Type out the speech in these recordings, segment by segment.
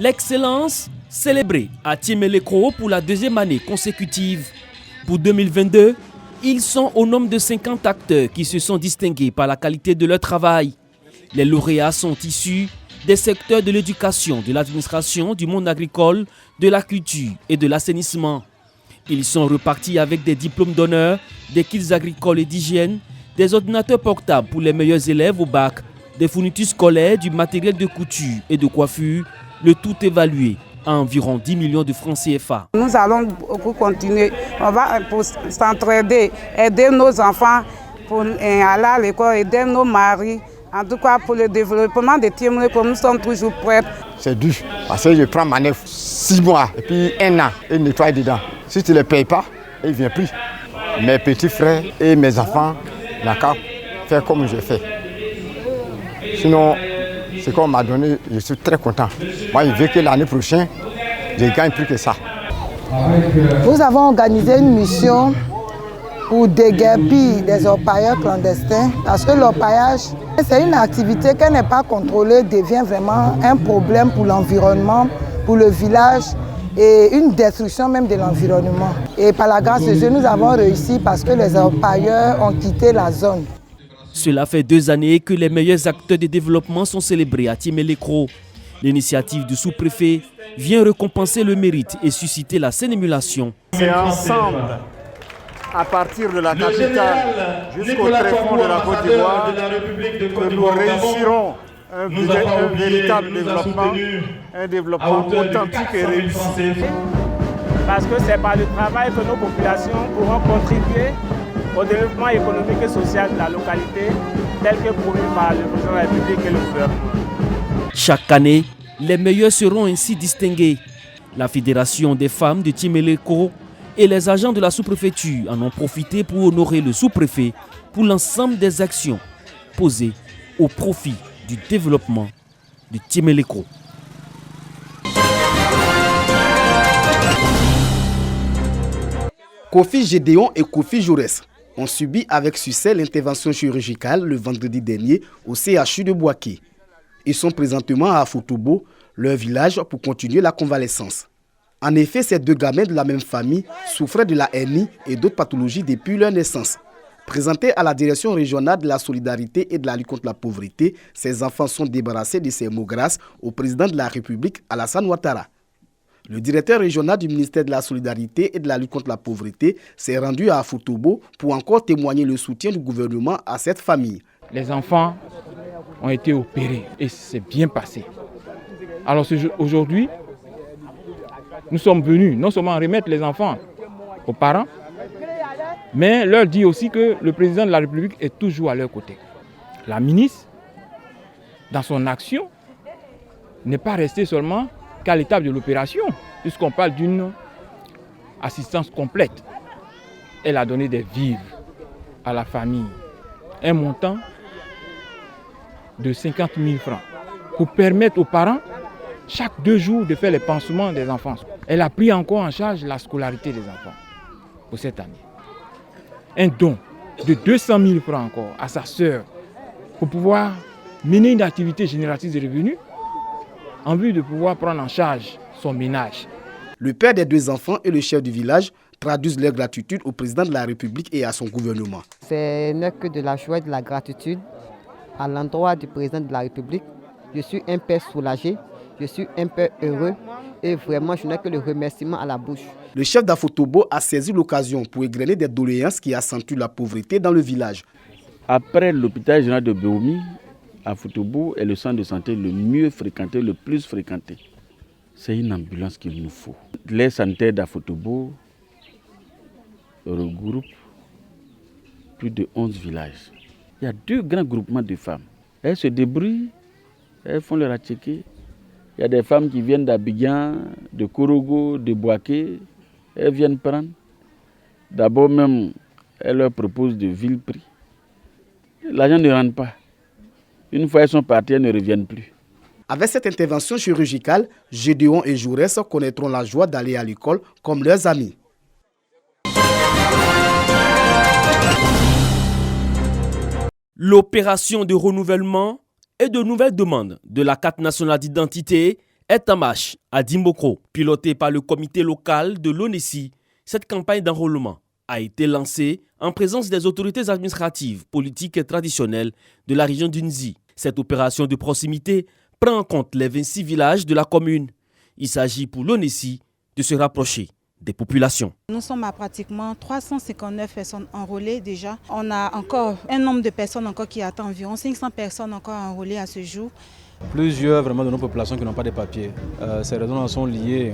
L'excellence célébrée à Timélécro pour la deuxième année consécutive. Pour 2022, ils sont au nombre de 50 acteurs qui se sont distingués par la qualité de leur travail. Les lauréats sont issus des secteurs de l'éducation, de l'administration, du monde agricole, de la culture et de l'assainissement. Ils sont repartis avec des diplômes d'honneur, des kits agricoles et d'hygiène, des ordinateurs portables pour les meilleurs élèves au bac, des fournitures scolaires, du matériel de couture et de coiffure, le tout évalué à environ 10 millions de francs CFA. Nous allons beaucoup continuer. On va pour s'entraider, aider nos enfants pour aller à l'école, aider nos maris. En tout cas, pour le développement des Timélécro, nous sommes toujours prêts. C'est dur parce que je prends ma nef 6 mois et puis 1 an et nettoie dedans. Si tu ne les payes pas, ils ne viennent plus. Mes petits frères et mes enfants n'ont qu'à faire comme je fais. Sinon, ce qu'on m'a donné, je suis très content. Moi, je veux que l'année prochaine, je gagne plus que ça. Nous avons organisé une mission pour déguerpir des orpailleurs clandestins parce que l'orpaillage, c'est une activité qui n'est pas contrôlée, devient vraiment un problème pour l'environnement, pour le village et une destruction même de l'environnement. Et par la grâce de Dieu, nous avons réussi parce que les orpailleurs ont quitté la zone. Cela fait 2 années que les meilleurs acteurs de développement sont célébrés à Timélécro. L'initiative du sous-préfet vient récompenser le mérite et susciter la saine émulation. C'est ensemble, à partir de la capitale jusqu'au tréfonds de la Côte d'Ivoire, que nous réussirons un véritable développement, un développement authentique et réussi. Parce que c'est par le travail que nos populations pourront contribuer au développement économique et social de la localité, tel que promu par le président de la République et le gouvernement. Chaque année, les meilleurs seront ainsi distingués. La Fédération des femmes de Timélécro et les agents de la sous-préfecture en ont profité pour honorer le sous-préfet pour l'ensemble des actions posées au profit du développement de Timélécro. Kofi Gédéon et Kofi Jaurès ont subi avec succès l'intervention chirurgicale le vendredi dernier au CHU de Bouaké. Ils sont présentement à Fotobo, leur village, pour continuer la convalescence. En effet, ces 2 gamins de la même famille souffraient de la hernie et d'autres pathologies depuis leur naissance. Présentés à la direction régionale de la solidarité et de la lutte contre la pauvreté, ces enfants sont débarrassés de ces maux grâce au président de la République, Alassane Ouattara. Le directeur régional du ministère de la Solidarité et de la lutte contre la pauvreté s'est rendu à Fotobo pour encore témoigner le soutien du gouvernement à cette famille. Les enfants ont été opérés et c'est bien passé. Alors aujourd'hui, nous sommes venus non seulement remettre les enfants aux parents, mais leur dire aussi que le président de la République est toujours à leur côté. La ministre, dans son action, n'est pas restée seulement qu'à l'étape de l'opération, puisqu'on parle d'une assistance complète. Elle a donné des vivres à la famille, un montant de 50 000 francs, pour permettre aux parents, chaque 2 jours, de faire les pansements des enfants. Elle a pris encore en charge la scolarité des enfants pour cette année. Un don de 200 000 francs encore à sa sœur pour pouvoir mener une activité génératrice de revenus en vue de pouvoir prendre en charge son ménage. Le père des 2 enfants et le chef du village traduisent leur gratitude au président de la République et à son gouvernement. C'est que de la joie et de la gratitude à l'endroit du président de la République. Je suis un peu soulagé, je suis un peu heureux et vraiment je n'ai que le remerciement à la bouche. Le chef d'Afotobo a saisi l'occasion pour égrener des doléances qui accentuent la pauvreté dans le village. Après l'hôpital général de Béoumi, Afotobo est le centre de santé le mieux fréquenté, le plus fréquenté. C'est une ambulance qu'il nous faut. Les sanitaires d'Afotobo regroupent plus de 11 villages. Il y a 2 grands groupements de femmes. Elles se débrouillent, elles font leur attiqué. Il y a des femmes qui viennent d'Abidjan, de Korogo, de Bouaké. Elles viennent prendre. D'abord même, elles leur proposent de vil prix. L'argent ne rentre pas. Une fois elles sont parties, elles ne reviennent plus. Avec cette intervention chirurgicale, Gédéon et Jaurès connaîtront la joie d'aller à l'école comme leurs amis. L'opération de renouvellement et de nouvelles demandes de la carte nationale d'identité est en marche à Dimboko. Pilotée par le comité local de l'ONESI, cette campagne d'enrôlement a été lancée en présence des autorités administratives, politiques et traditionnelles de la région d'Unzi. Cette opération de proximité prend en compte les 26 villages de la commune. Il s'agit pour l'ONESI de se rapprocher des populations. Nous sommes à pratiquement 359 personnes enrôlées déjà. On a encore un nombre de personnes encore qui attendent, environ 500 personnes encore enrôlées à ce jour. Plusieurs vraiment de nos populations qui n'ont pas de papiers. Ces raisons sont liées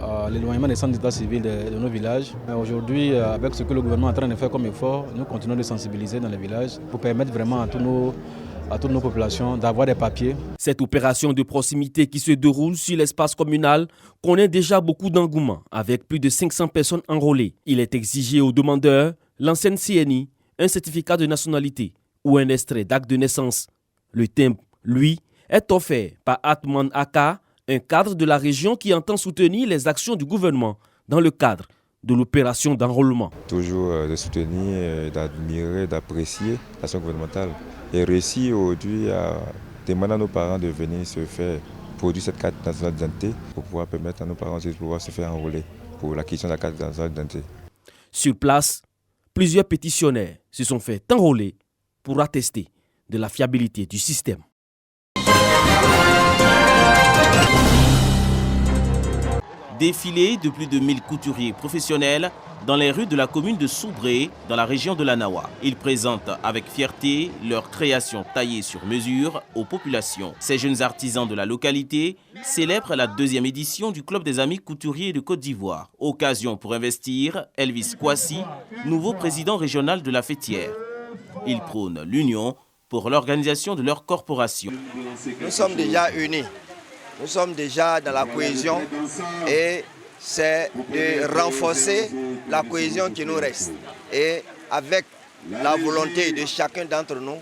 à l'éloignement des centres d'état civil de nos villages. Aujourd'hui, avec ce que le gouvernement est en train de faire comme effort, nous continuons de sensibiliser dans les villages pour permettre vraiment à toutes nos populations d'avoir des papiers. Cette opération de proximité qui se déroule sur l'espace communal connaît déjà beaucoup d'engouement avec plus de 500 personnes enrôlées. Il est exigé aux demandeurs l'ancienne CNI, un certificat de nationalité ou un extrait d'acte de naissance. Le timbre, lui, est offert par Atman Aka, un cadre de la région qui entend soutenir les actions du gouvernement dans le cadre de l'opération d'enrôlement. Toujours de soutenir, d'admirer, d'apprécier l'action gouvernementale. Et réussi aujourd'hui à demander à nos parents de venir se faire produire cette carte nationale d'identité pour pouvoir permettre à nos parents de pouvoir se faire enrôler pour l'acquisition de la carte nationale d'identité. Sur place, plusieurs pétitionnaires se sont fait enrôler pour attester de la fiabilité du système. Défilé de plus de 1000 couturiers professionnels dans les rues de la commune de Soubré, dans la région de la Nawa. Ils présentent avec fierté leurs créations taillées sur mesure aux populations. Ces jeunes artisans de la localité célèbrent la 2e édition du Club des Amis Couturiers de Côte d'Ivoire. Occasion pour investir Elvis Kwasi, nouveau président régional de la fêtière. Ils prônent l'union pour l'organisation de leur corporation. Nous sommes déjà unis. Nous sommes déjà dans la cohésion et c'est de renforcer la cohésion qui nous reste. Et avec la volonté de chacun d'entre nous,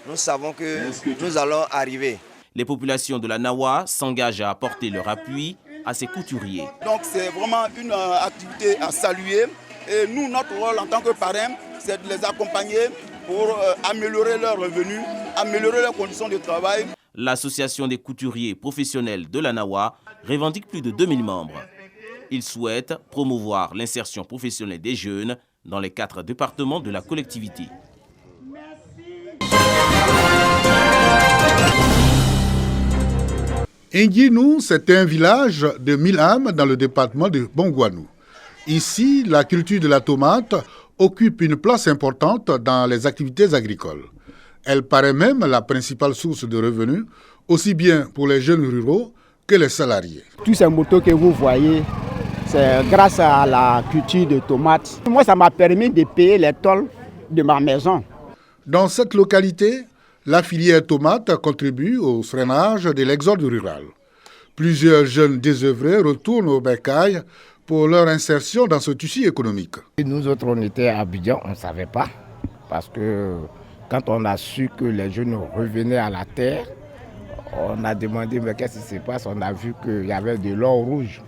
nous savons que nous allons arriver. Les populations de la Nawa s'engagent à apporter leur appui à ces couturiers. Donc c'est vraiment une activité à saluer. Et nous, notre rôle en tant que parrain, c'est de les accompagner pour améliorer leurs revenus, améliorer leurs conditions de travail. L'association des couturiers professionnels de la Nawa revendique plus de 2000 membres. Ils souhaitent promouvoir l'insertion professionnelle des jeunes dans les 4 départements de la collectivité. Nguinou, c'est un village de 1000 âmes dans le département de Bongouanou. Ici, la culture de la tomate occupe une place importante dans les activités agricoles. Elle paraît même la principale source de revenus, aussi bien pour les jeunes ruraux que les salariés. Tous ces motos que vous voyez, c'est grâce à la culture de tomates. Moi, ça m'a permis de payer les tôles de ma maison. Dans cette localité, la filière tomate contribue au freinage de l'exode rural. Plusieurs jeunes désœuvrés retournent au bercail pour leur insertion dans ce tissu économique. Nous autres, on était à Abidjan, on ne savait pas, parce que quand on a su que les jeunes revenaient à la terre, on a demandé mais qu'est-ce qui se passe. On a vu qu'il y avait de l'or rouge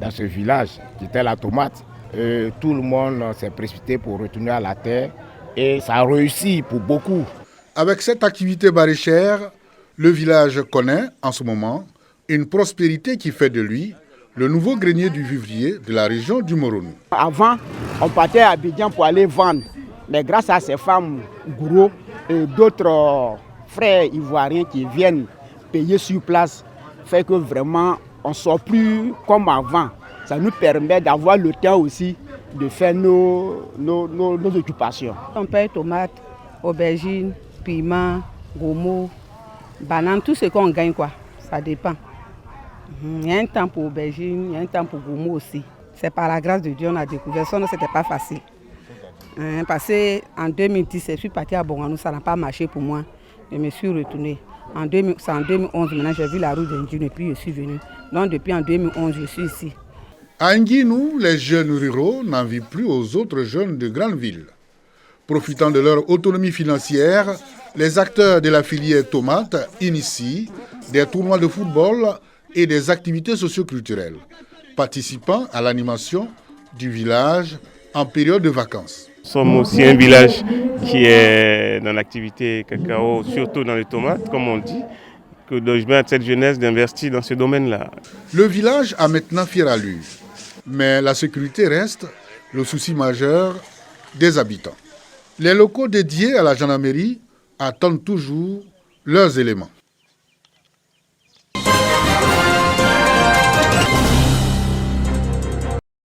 dans ce village, qui était la tomate. Et tout le monde s'est précipité pour retourner à la terre et ça a réussi pour beaucoup. Avec cette activité maraîchère, le village connaît en ce moment une prospérité qui fait de lui le nouveau grenier du vivrier de la région du Moronou. Avant, on partait à Abidjan pour aller vendre. Mais grâce à ces femmes gros et d'autres frères ivoiriens qui viennent payer sur place, fait que vraiment on ne sort plus comme avant. Ça nous permet d'avoir le temps aussi de faire nos occupations. On paye tomates, aubergines, piments, gomo, bananes, tout ce qu'on gagne quoi, ça dépend. Il y a un temps pour aubergines, il y a un temps pour gomo aussi. C'est par la grâce de Dieu qu'on a découvert ça, ce n'était pas facile. Parce qu'en 2010, je suis partie à Bongouanou, ça n'a pas marché pour moi. Je me suis retournée. En 2011, maintenant, j'ai vu la route d'Indienne et puis je suis venue. Donc depuis en 2011, je suis ici. À Nguinou, les jeunes ruraux n'envient plus aux autres jeunes de grandes villes. Profitant de leur autonomie financière, les acteurs de la filière tomate initient des tournois de football et des activités socio-culturelles, participant à l'animation du village en période de vacances. Nous sommes aussi un village qui est dans l'activité cacao, surtout dans les tomates, comme on dit. de mettre cette jeunesse d'investir dans ce domaine-là. Le village a maintenant fière allure, mais la sécurité reste le souci majeur des habitants. Les locaux dédiés à la gendarmerie attendent toujours leurs éléments.